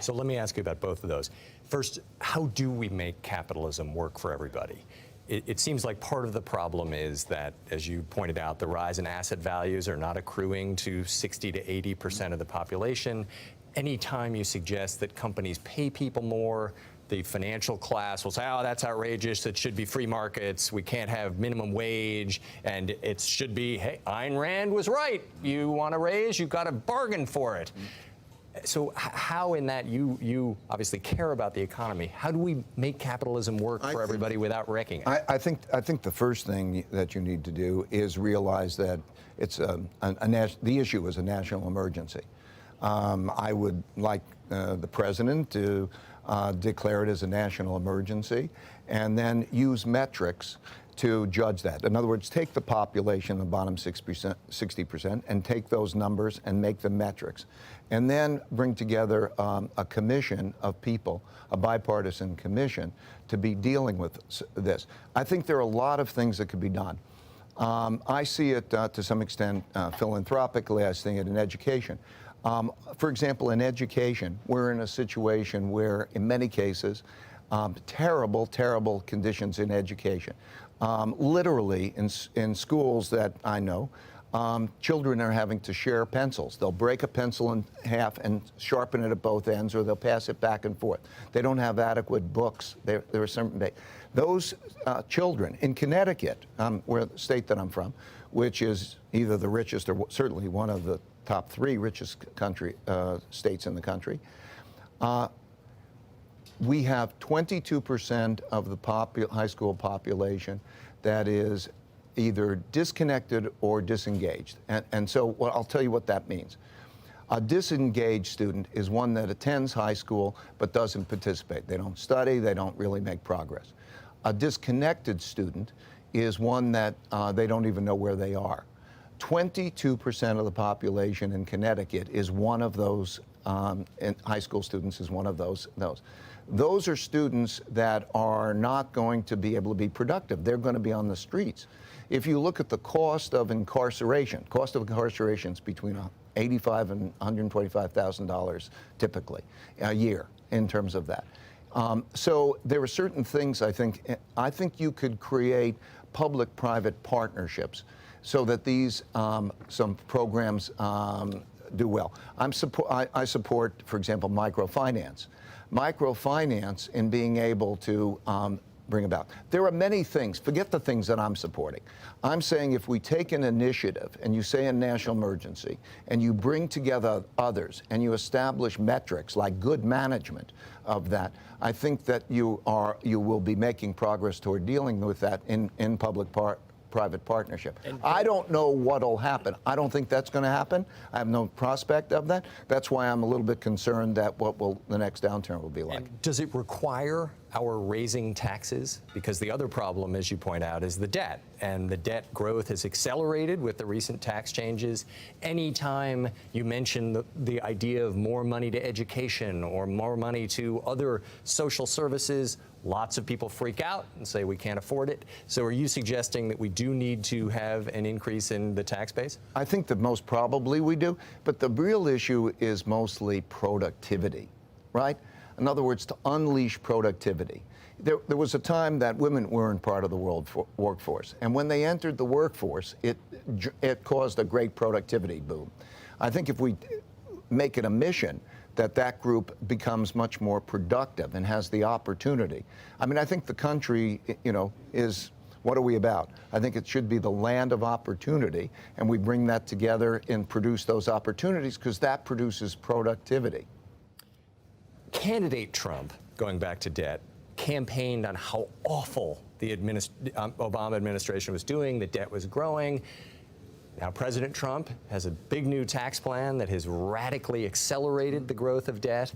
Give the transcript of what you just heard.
So let me ask you about both of those. First, how do we make capitalism work for everybody? It seems like part of the problem is that, as you pointed out, the rise in asset values are not accruing to 60 to 80% of the population. Anytime you suggest that companies pay people more, the financial class will say, oh, that's outrageous, it should be free markets, we can't have minimum wage, and it should be, hey, Ayn Rand was right, you want a raise, you've got to bargain for it. So how in that, you obviously care about the economy, how do we make capitalism work for everybody without wrecking it? I think the first thing that you need to do is realize that it's the issue is a national emergency. I would like the president to declare it as a national emergency and then use metrics to judge that. In other words, take the population, the bottom 60%, and take those numbers and make them metrics. And then bring together a commission of people, a bipartisan commission, to be dealing with this. I think there are a lot of things that could be done. I see it to some extent philanthropically. I see it in education. For example, in education, we're in a situation where, in many cases, terrible, terrible conditions in education. Literally, in schools that I know, children are having to share pencils. They'll break a pencil in half and sharpen it at both ends, or they'll pass it back and forth. They don't have adequate books. There are some. Those children in Connecticut, where the state that I'm from, which is either the richest or certainly one of the top 3 richest states in the country, we have 22% of the high school population that is either disconnected or disengaged. And so I'll tell you what that means. A disengaged student is one that attends high school but doesn't participate. They don't study, they don't really make progress. A disconnected student is one that they don't even know where they are. 22% of the population in Connecticut is one of those, and high school students is one of those. Those are students that are not going to be able to be productive. They're going to be on the streets. If you look at the cost of incarceration is between $85,000 and $125,000 typically a year in terms of that. So there are certain things I think you could create public-private partnerships so that these some programs do well. I support, for example, microfinance. Microfinance in being able to bring about. There are many things, forget the things that I'm supporting. I'm saying if we take an initiative and you say a national emergency and you bring together others and you establish metrics like good management of that, I think that you will be making progress toward dealing with that in public-private partnership. I don't know what'll happen. I don't think that's going to happen. I have no prospect of that. That's why I'm a little bit concerned that what the next downturn will be like. And does it require our raising taxes? Because the other problem, as you point out, is the debt. And the debt growth has accelerated with the recent tax changes. Anytime you mention the idea of more money to education or more money to other social services, lots of people freak out and say we can't afford it. So are you suggesting that we do need to have an increase in the tax base? I think that most probably we do, but the real issue is mostly productivity, right? In other words, to unleash productivity. There was a time that women weren't part of the workforce, and when they entered the workforce, it caused a great productivity boom. I think if we make it a mission that group becomes much more productive and has the opportunity. I mean, I think the country, is, what are we about? I think it should be the land of opportunity, and we bring that together and produce those opportunities because that produces productivity. Candidate Trump, going back to debt, campaigned on how awful the Obama administration was doing, the debt was growing. Now President Trump has a big new tax plan that has radically accelerated the growth of debt.